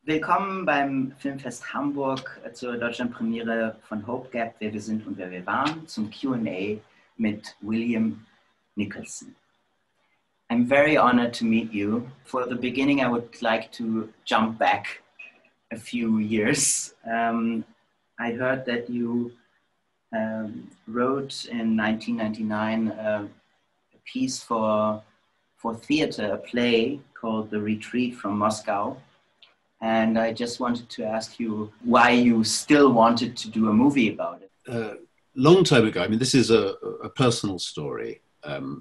Willkommen beim Filmfest Hamburg zur Deutschlandpremiere von Hope Gap, wer wir sind und wer wir waren, zum Q&A mit William Nicholson. I'm very honored to meet you. For the beginning, I would like to jump back a few years. I heard that you wrote in 1999 a piece for theater, a play called The Retreat from Moscow. And I just wanted to ask you why you still wanted to do a movie about it. Long time ago, I mean, this is a personal story.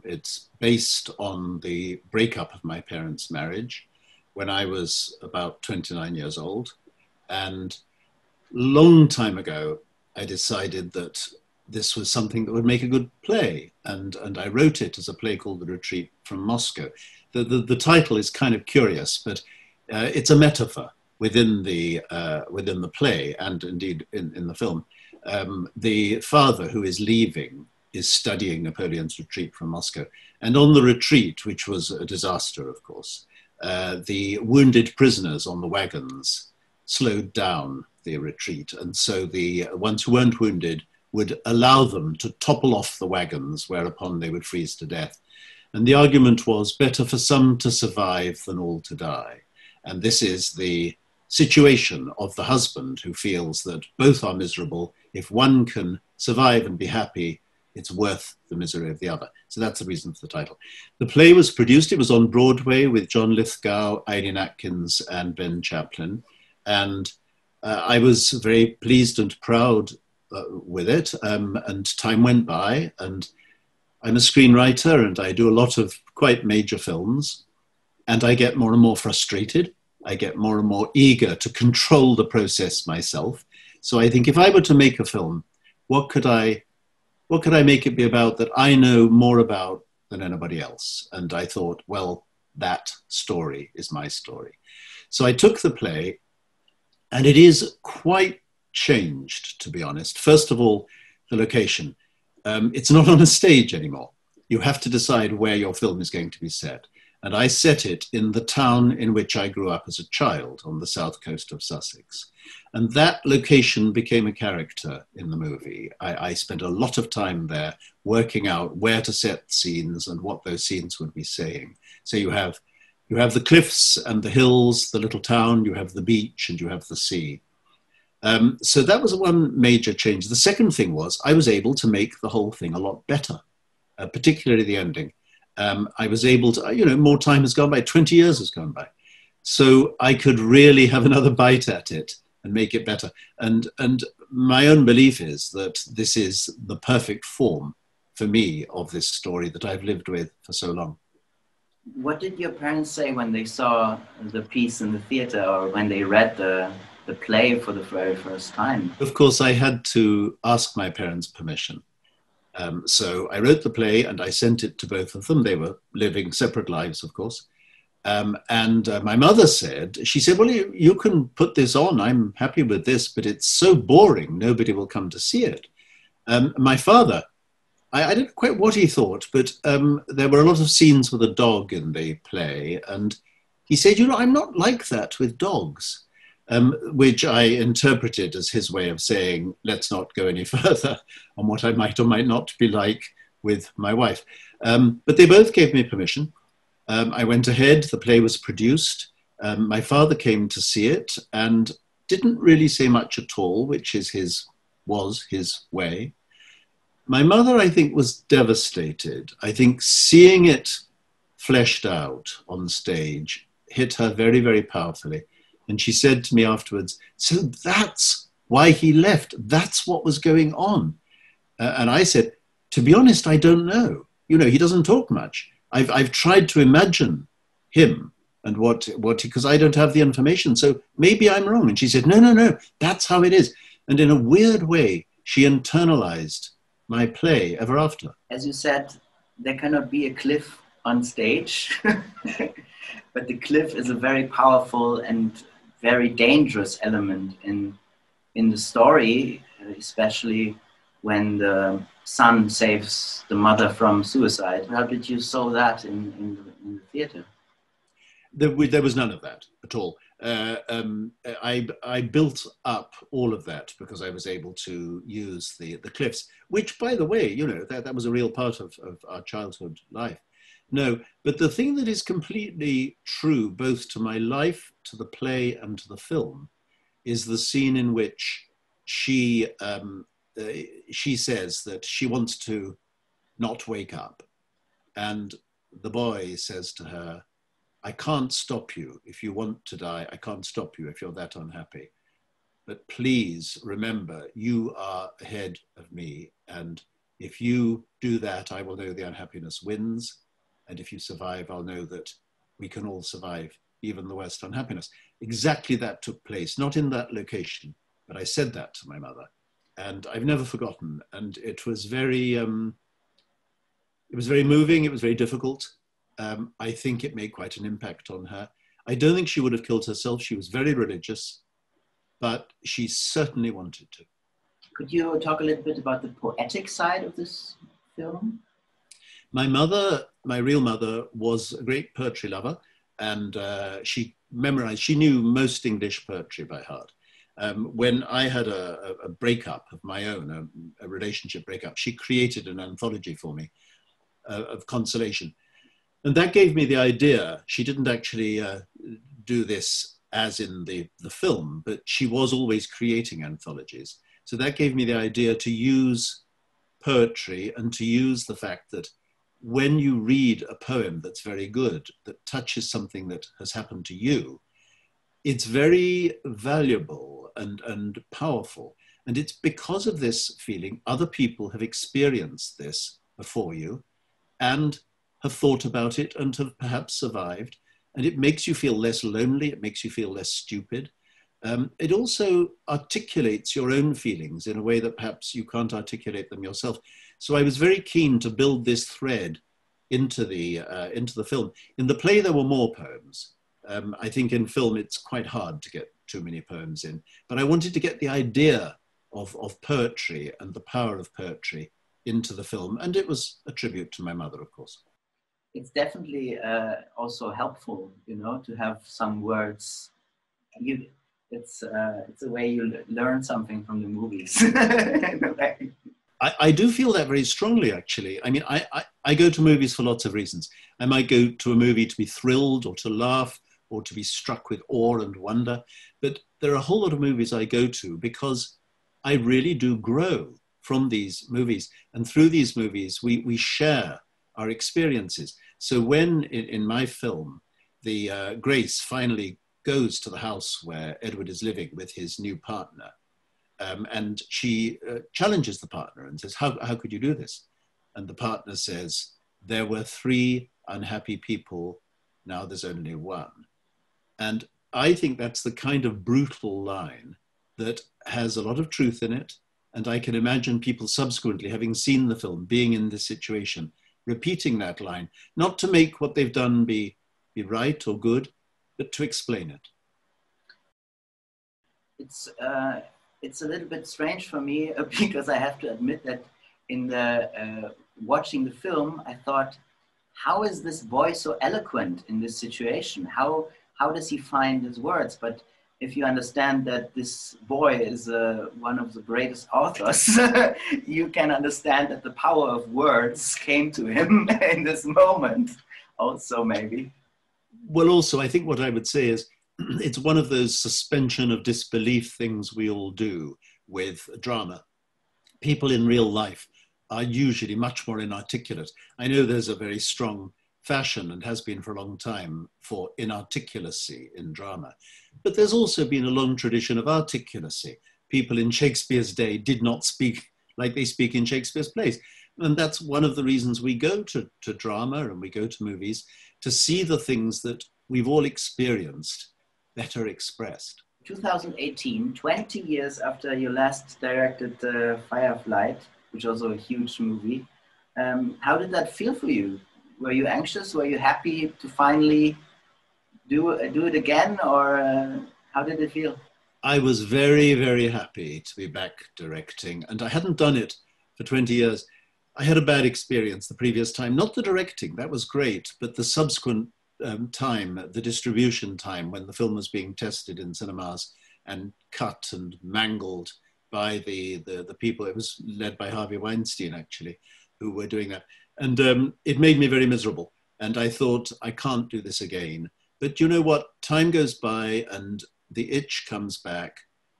It's based on the breakup of my parents' marriage when I was about 29 years old. And long time ago, I decided that this was something that would make a good play. And I wrote it as a play called The Retreat from Moscow. The title is kind of curious, but it's a metaphor within the play and indeed in the film. The father who is leaving is studying Napoleon's retreat from Moscow. And on the retreat, which was a disaster, of course, the wounded prisoners on the wagons slowed down the retreat. And so the ones who weren't wounded would allow them to topple off the wagons, whereupon they would freeze to death. And the argument was better for some to survive than all to die. And this is the situation of the husband who feels that both are miserable. If one can survive and be happy, it's worth the misery of the other. So that's the reason for the title. The play was produced, it was on Broadway with John Lithgow, Eileen Atkins and Ben Chaplin. And I was very pleased and proud with it. And time went by, and I'm a screenwriter and I do a lot of quite major films, and I get more and more frustrated. I get more and more eager to control the process myself. So I think if I were to make a film, what could I make it be about that I know more about than anybody else? And I thought, well, that story is my story. So I took the play, and it is quite changed, to be honest. First of all, the location. It's not on a stage anymore. You have to decide where your film is going to be set. And I set it in the town in which I grew up as a child on the south coast of Sussex. And that location became a character in the movie. I spent a lot of time there working out where to set scenes and what those scenes would be saying. So you have the cliffs and the hills, the little town, you have the beach, and you have the sea. So that was one major change. The second thing was I was able to make the whole thing a lot better, particularly the ending. I was able to, more time has gone by, 20 years has gone by. So I could really have another bite at it and make it better. And my own belief is that this is the perfect form for me of this story that I've lived with for so long. What did your parents say when they saw the piece in the theater or when they read the play for the very first time? Of course, I had to ask my parents' permission. So I wrote the play and I sent it to both of them. They were living separate lives, of course. And my mother said, well, you can put this on. I'm happy with this, but it's so boring. Nobody will come to see it. My father, I don't know quite what he thought, but there were a lot of scenes with a dog in the play. And he said, I'm not like that with dogs. Which I interpreted as his way of saying, let's not go any further on what I might or might not be like with my wife. But they both gave me permission. I went ahead, the play was produced. My father came to see it and didn't really say much at all, which was his way. My mother, I think, was devastated. I think seeing it fleshed out on stage hit her very, very powerfully. And she said to me afterwards, so that's why he left. That's what was going on. And I said, to be honest, I don't know. He doesn't talk much. I've tried to imagine him and because I don't have the information. So maybe I'm wrong. And she said, no, that's how it is. And in a weird way, she internalized my play ever after. As you said, there cannot be a cliff on stage, but the cliff is a very powerful and very dangerous element in the story, especially when the son saves the mother from suicide. How did you solve that in the theater? There was none of that at all. I built up all of that because I was able to use the cliffs, which, by the way, you know, that was a real part of our childhood life. No, but the thing that is completely true, both to my life, to the play, and to the film, is the scene in which she says that she wants to not wake up. And the boy says to her, I can't stop you if you want to die. I can't stop you if you're that unhappy. But please remember, you are ahead of me. And if you do that, I will know the unhappiness wins. And if you survive, I'll know that we can all survive, even the worst unhappiness. Exactly that took place, not in that location, but I said that to my mother. And I've never forgotten. And it was very moving. It was very difficult. I think it made quite an impact on her. I don't think she would have killed herself. She was very religious, but she certainly wanted to. Could you talk a little bit about the poetic side of this film? My mother, my real mother, was a great poetry lover, and she knew most English poetry by heart. When I had a breakup of my own, a relationship breakup, she created an anthology for me of consolation. And that gave me the idea. She didn't actually do this as in the film, but she was always creating anthologies. So that gave me the idea to use poetry and to use the fact that when you read a poem that's very good, that touches something that has happened to you, it's very valuable and powerful. And it's because of this feeling, other people have experienced this before you and have thought about it and have perhaps survived. And it makes you feel less lonely. It makes you feel less stupid. It also articulates your own feelings in a way that perhaps you can't articulate them yourself. So I was very keen to build this thread into the film. In the play, there were more poems. I think in film, it's quite hard to get too many poems in. But I wanted to get the idea of poetry and the power of poetry into the film. And it was a tribute to my mother, of course. It's definitely also helpful, you know, to have some words. It's a way you learn something from the movies. In a way. I do feel that very strongly, actually. I mean, I go to movies for lots of reasons. I might go to a movie to be thrilled or to laugh or to be struck with awe and wonder. But there are a whole lot of movies I go to because I really do grow from these movies. And through these movies, we share our experiences. So when in my film, the Grace finally goes to the house where Edward is living with his new partner, and she challenges the partner and says, how could you do this? And the partner says, there were 3 unhappy people, now there's only 1. And I think that's the kind of brutal line that has a lot of truth in it. And I can imagine people subsequently, having seen the film, being in this situation, repeating that line, not to make what they've done be right or good, but to explain it. It's a little bit strange for me because I have to admit that in the watching the film, I thought, how is this boy so eloquent in this situation? How does he find his words? But if you understand that this boy is one of the greatest authors, you can understand that the power of words came to him in this moment also, maybe. Well, also, I think what I would say is it's one of those suspension of disbelief things we all do with drama. People in real life are usually much more inarticulate. I know there's a very strong fashion, and has been for a long time, for inarticulacy in drama. But there's also been a long tradition of articulacy. People in Shakespeare's day did not speak like they speak in Shakespeare's plays. And that's one of the reasons we go to drama and we go to movies, to see the things that we've all experienced better expressed. 2018, 20 years after you last directed Fireflight, which was also a huge movie, how did that feel for you? Were you anxious? Were you happy to finally do it again? Or how did it feel? I was very, very happy to be back directing. And I hadn't done it for 20 years. I had a bad experience the previous time. Not the directing, that was great, but the subsequent time, the distribution time when the film was being tested in cinemas and cut and mangled by the people. It was led by Harvey Weinstein, actually, who were doing that. And it made me very miserable. And I thought, I can't do this again. But you know what? Time goes by and the itch comes back.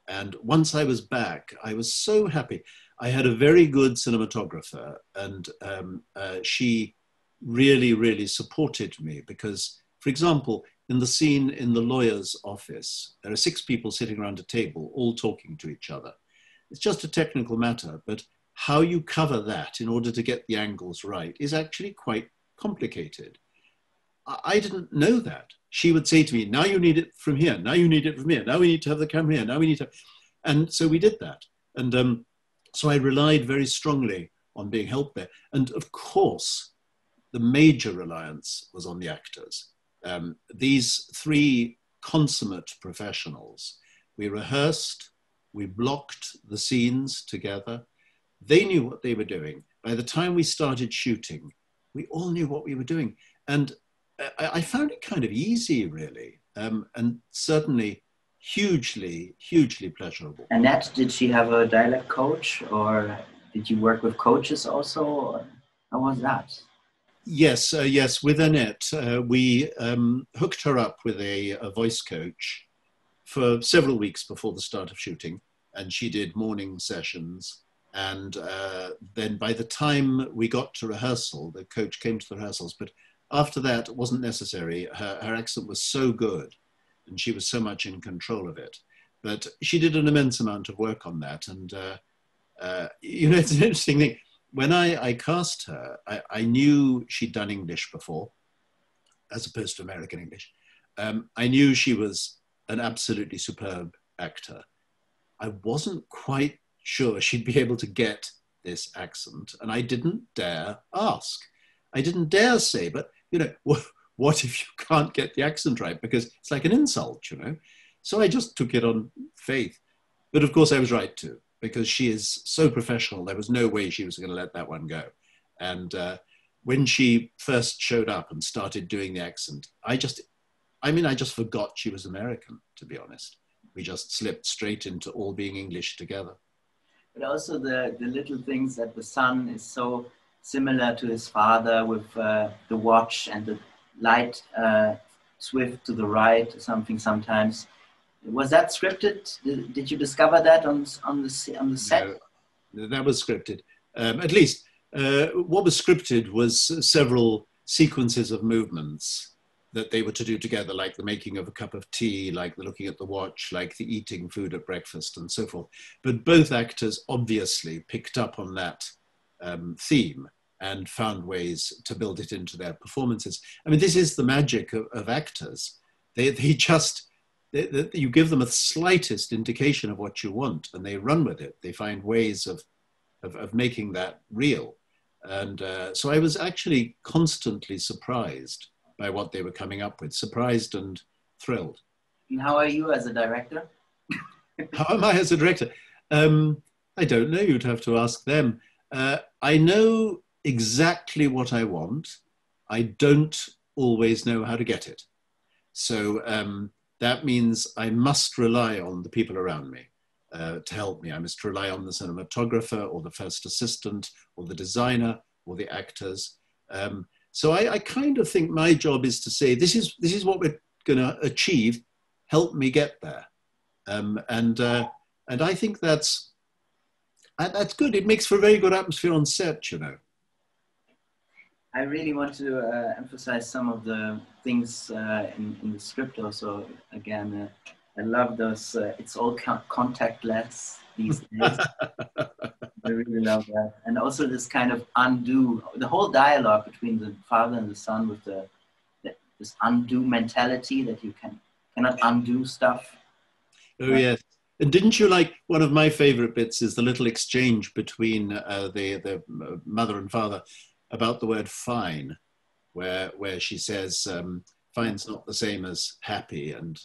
And once I was back, I was so happy. I had a very good cinematographer, and she really, really supported me because, for example, in the scene in the lawyer's office, there are 6 people sitting around a table, all talking to each other. It's just a technical matter, but how you cover that in order to get the angles right is actually quite complicated. I didn't know that. She would say to me, now you need it from here, now you need it from here, now we need to have the camera here, now we need to... And so we did that. And so I relied very strongly on being helped there. And of course, the major reliance was on the actors. These 3 consummate professionals, we rehearsed, we blocked the scenes together. They knew what they were doing. By the time we started shooting, we all knew what we were doing. And I found it kind of easy, really, and certainly hugely, hugely pleasurable. Annette, did she have a dialect coach, or did you work with coaches also? Or how was that? Yes, yes. With Annette, we hooked her up with a voice coach for several weeks before the start of shooting, and she did morning sessions. And then by the time we got to rehearsal, the coach came to the rehearsals, but after that, it wasn't necessary. Her accent was so good, and she was so much in control of it. But she did an immense amount of work on that. And, you know, it's an interesting thing. When I cast her, I knew she'd done English before, as opposed to American English. I knew she was an absolutely superb actor. I wasn't quite sure she'd be able to get this accent, and I didn't dare ask. I didn't dare say, but, you know, what if you can't get the accent right? Because it's like an insult, you know? So I just took it on faith. But of course I was right too, because she is so professional, there was no way she was going to let that one go. And when she first showed up and started doing the accent, I just forgot she was American, to be honest. We just slipped straight into all being English together. But also the little things that the son is so similar to his father with the watch and the light swift to the right or something sometimes. Was that scripted? Did you discover that on the set? No, that was scripted. At least what was scripted was several sequences of movements that they were to do together, like the making of a cup of tea, like the looking at the watch, like the eating food at breakfast and so forth. But both actors obviously picked up on that theme and found ways to build it into their performances. I mean, this is the magic of actors. You give them a slightest indication of what you want and they run with it. They find ways of making that real. And so I was actually constantly surprised by what they were coming up with, surprised and thrilled. And how are you as a director? How am I as a director? I don't know, you'd have to ask them. I know exactly what I want. I don't always know how to get it. So that means I must rely on the people around me to help me. I must rely on the cinematographer or the first assistant or the designer or the actors. So I kind of think my job is to say, this is what we're going to achieve. Help me get there. And I think that's good. It makes for a very good atmosphere on set, you know. I really want to emphasize some of the things in the script also. Again, I love those, it's all contactless these days. I really love that. And also this kind of undo, the whole dialogue between the father and the son with this undo mentality that you cannot undo stuff. Oh, yes. And didn't you like, one of my favorite bits is the little exchange between the mother and father about the word fine, where she says, fine's not the same as happy, and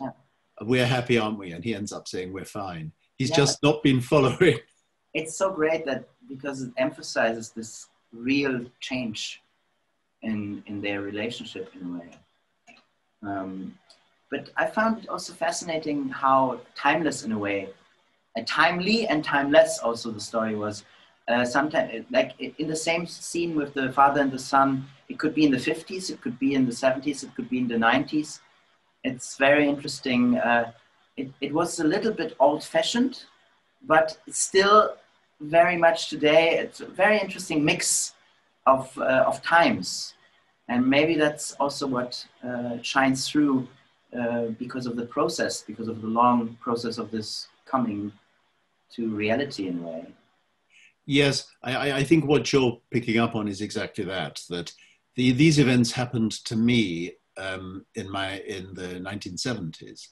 we're happy, aren't we? And he ends up saying, we're fine. He's just not been following. It's so great that because it emphasizes this real change in their relationship in a way. But I found it also fascinating how timeless, in a way, timely and timeless also the story was. Sometimes, like in the same scene with the father and the son, it could be in the 50s, it could be in the 70s, it could be in the 90s. It's very interesting. It was a little bit old-fashioned, but it's still very much today. It's a very interesting mix of times. And maybe that's also what shines through because of the process, because of the long process of this coming to reality in a way. Yes, I think what you're picking up on is exactly that, that these events happened to me in the 1970s.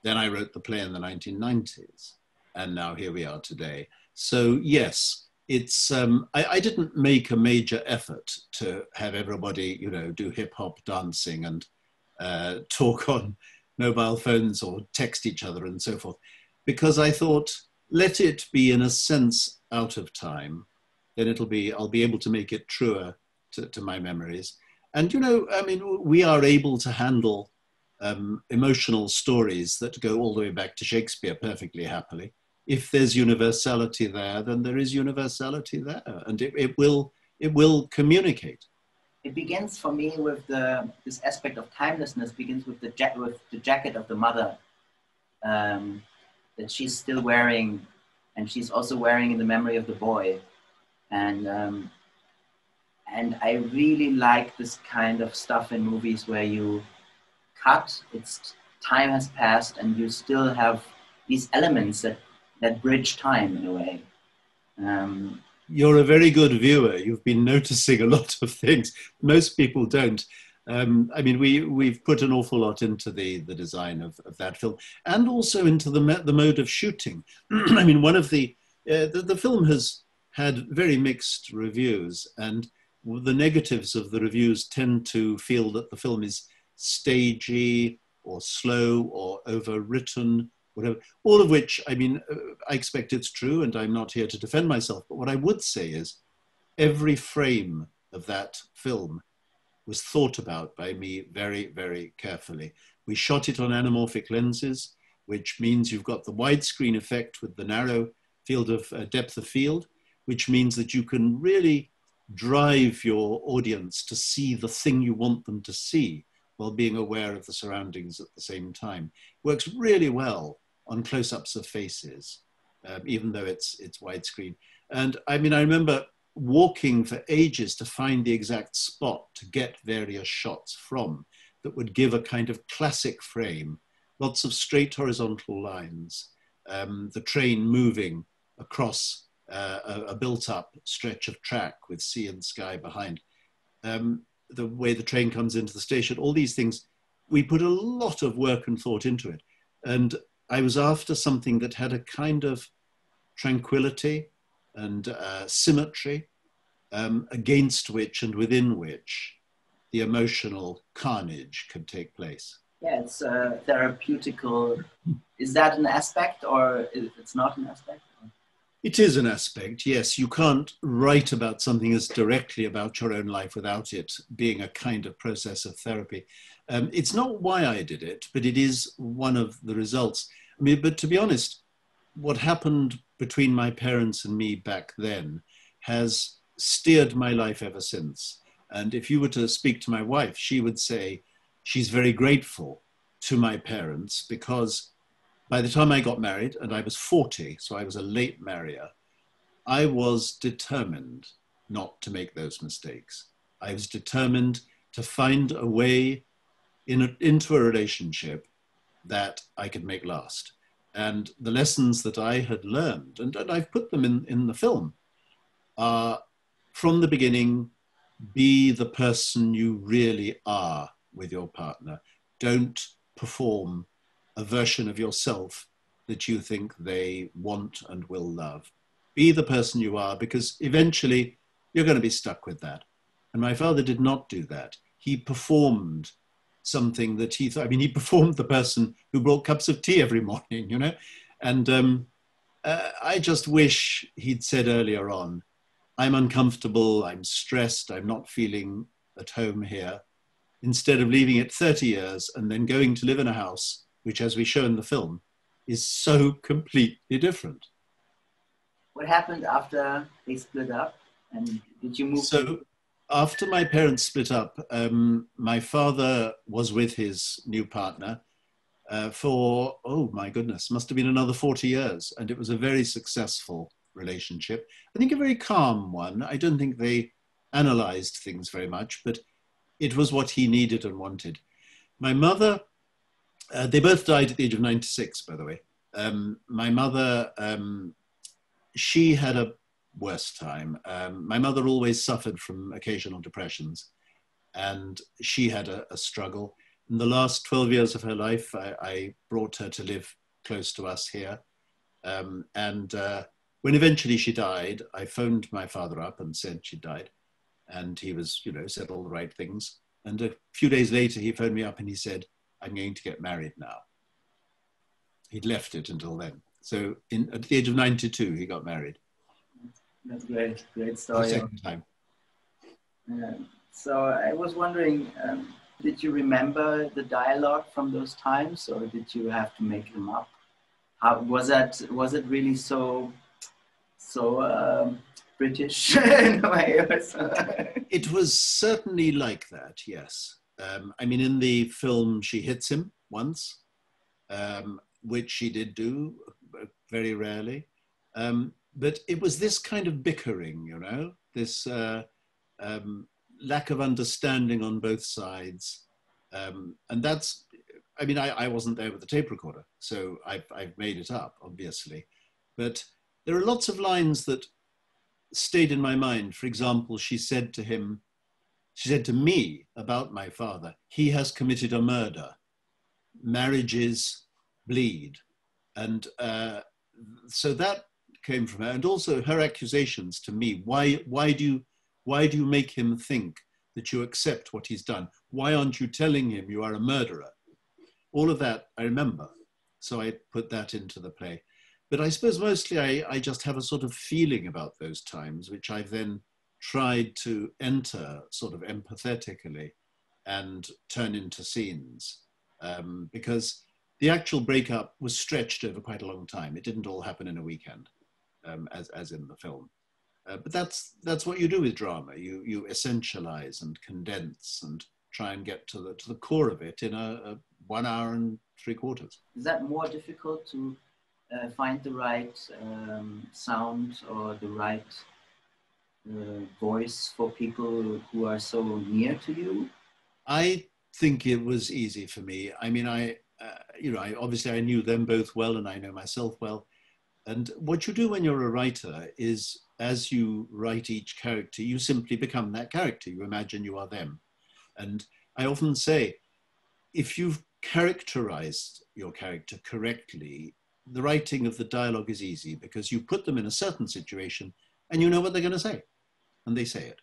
Then I wrote the play in the 1990s, and now here we are today. So yes, it's I didn't make a major effort to have everybody, you know, do hip hop dancing and talk on mobile phones or text each other and so forth, because I thought, let it be in a sense out of time, then I'll be able to make it truer to my memories. And, you know, I mean, we are able to handle emotional stories that go all the way back to Shakespeare perfectly happily. If there's universality there, then there is universality there, and it will communicate. It begins for me with this aspect of timelessness. Begins with the jacket of the mother that she's still wearing, and she's also wearing in the memory of the boy, and I really like this kind of stuff in movies where you cut, time has passed, and you still have these elements that bridge time in a way. You're a very good viewer. You've been noticing a lot of things. Most people don't. I mean, we've put an awful lot into the design of that film, and also into the mode of shooting. I mean, one of the film has had very mixed reviews, and the negatives of the reviews tend to feel that the film is stagey or slow or overwritten, whatever, all of which, I mean, I expect it's true, and I'm not here to defend myself, but what I would say is every frame of that film was thought about by me very, very carefully. We shot it on anamorphic lenses, which means you've got the widescreen effect with the narrow field of depth of field, which means that you can really drive your audience to see the thing you want them to see while being aware of the surroundings at the same time. Works really well on close-ups of faces, even though it's widescreen. And I mean, I remember walking for ages to find the exact spot to get various shots from that would give a kind of classic frame, lots of straight horizontal lines, the train moving across a built-up stretch of track with sea and sky behind, the way the train comes into the station, all these things, we put a lot of work and thought into it. And I was after something that had a kind of tranquility and symmetry, against which and within which the emotional carnage could take place. Yeah, it's therapeutical. Is that an aspect, or it's not an aspect? It is an aspect, yes. You can't write about something as directly about your own life without it being a kind of process of therapy. It's not why I did it, but it is one of the results. I mean, but to be honest, what happened between my parents and me back then has steered my life ever since. And if you were to speak to my wife, she would say she's very grateful to my parents, because by the time I got married, and I was 40, so I was a late marrier, I was determined not to make those mistakes. I was determined to find a way into a relationship that I could make last. And the lessons that I had learned, and I've put them in the film, are from the beginning, be the person you really are with your partner. Don't perform a version of yourself that you think they want and will love. Be the person you are, because eventually you're going to be stuck with that. And my father did not do that. He performed something that he thought, I mean, he performed the person who brought cups of tea every morning, you know? And I just wish he'd said earlier on, I'm uncomfortable, I'm stressed, I'm not feeling at home here. instead of leaving it 30 years and then going to live in a house, which, as we show in the film, is so completely different. What happened after they split up? And did you move? So after my parents split up, my father was with his new partner for, oh my goodness, must have been another 40 years. And it was a very successful relationship. I think a very calm one. I don't think they analyzed things very much, but it was what he needed and wanted. My mother, they both died at the age of 96, by the way. My mother, she had a worse time. My mother always suffered from occasional depressions, and she had a struggle. In the last 12 years of her life, I brought her to live close to us here. When eventually she died, I phoned my father up and said she died. And he was, said all the right things. And a few days later, he phoned me up and he said, I'm going to get married now. He'd left it until then. So at the age of 92, he got married. That's great story. The second time. So I was wondering, did you remember the dialogue from those times, or did you have to make them up? How was it really so British in a way? It was certainly like that, yes. I mean, in the film, she hits him once, which she did do very rarely. But it was this kind of bickering, this lack of understanding on both sides. And that's, I mean, I wasn't there with the tape recorder, so I've made it up, obviously. But there are lots of lines that stayed in my mind. For example, she said to me about my father, he has committed a murder. Marriages bleed. And so that came from her. And also her accusations to me, why do you make him think that you accept what he's done? Why aren't you telling him you are a murderer? All of that I remember. So I put that into the play. But I suppose mostly I just have a sort of feeling about those times, which I've then tried to enter sort of empathetically and turn into scenes. Because the actual breakup was stretched over quite a long time. It didn't all happen in a weekend, as in the film. But that's what you do with drama. You essentialize and condense and try and get to the core of it in a 1 hour and 3/4. Is that more difficult to find the right sound or the right voice for people who are so near to you? I think it was easy for me. I mean, obviously I knew them both well, and I know myself well. And what you do when you're a writer is, as you write each character, you simply become that character. You imagine you are them. And I often say, if you've characterized your character correctly, the writing of the dialogue is easy, because you put them in a certain situation and you know what they're going to say, and they say it.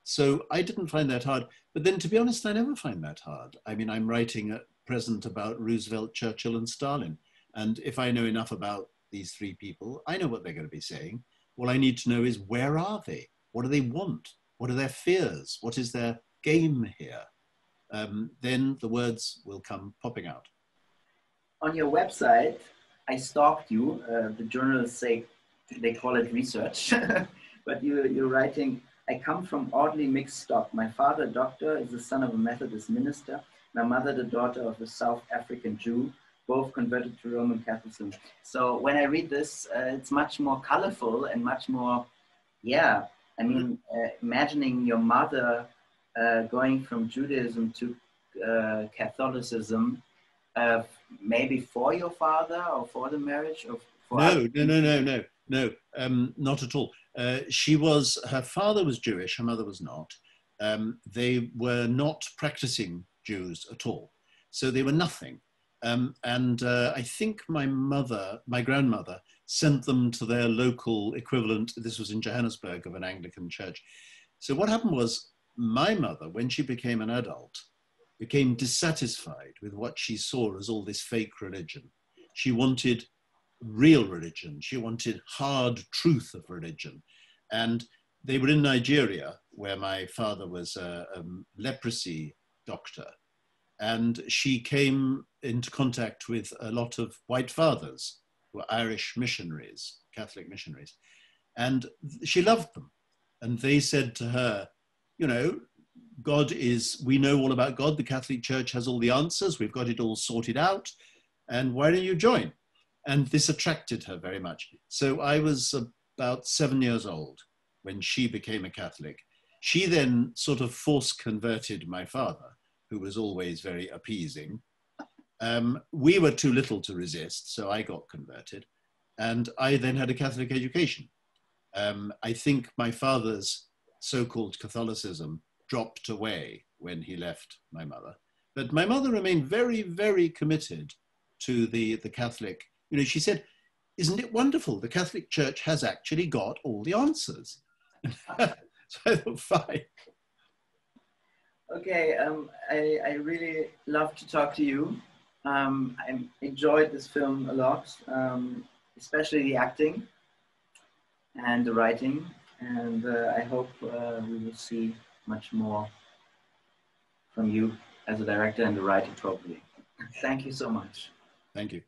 So I didn't find that hard. But then, to be honest, I never find that hard. I mean, I'm writing at present about Roosevelt, Churchill, and Stalin. And if I know enough about these three people, I know what they're going to be saying. All I need to know is, where are they? What do they want? What are their fears? What is their game here? Then the words will come popping out. On your website, I stalked you. The journalists say they call it research, but you're writing, I come from oddly mixed stock. My father, a doctor, is the son of a Methodist minister. My mother, the daughter of a South African Jew, both converted to Roman Catholicism. So when I read this, it's much more colorful and much more, imagining your mother going from Judaism to Catholicism, maybe for your father or for the marriage? Or for No, not at all. Her father was Jewish, her mother was not. They were not practicing Jews at all. So they were nothing. I think my grandmother, sent them to their local equivalent. This was in Johannesburg, of an Anglican church. So what happened was, my mother, when she became an adult, became dissatisfied with what she saw as all this fake religion. She wanted real religion. She wanted hard truth of religion. And they were in Nigeria, where my father was a leprosy doctor. And she came into contact with a lot of white fathers who were Irish missionaries, Catholic missionaries. And she loved them. And they said to her, you know, God is, we know all about God. The Catholic Church has all the answers. We've got it all sorted out. And why don't you join? And this attracted her very much. So I was about 7 years old when she became a Catholic. She then sort of force converted my father, who was always very appeasing. We were too little to resist, so I got converted. And I then had a Catholic education. I think my father's so-called Catholicism dropped away when he left my mother. But my mother remained very, very committed to the Catholic. You know, she said, isn't it wonderful? The Catholic Church has actually got all the answers. So I thought, fine. Okay, I really love to talk to you. I enjoyed this film a lot, especially the acting and the writing. And I hope we will see much more from you as a director and a writer, probably. Thank you so much. Thank you.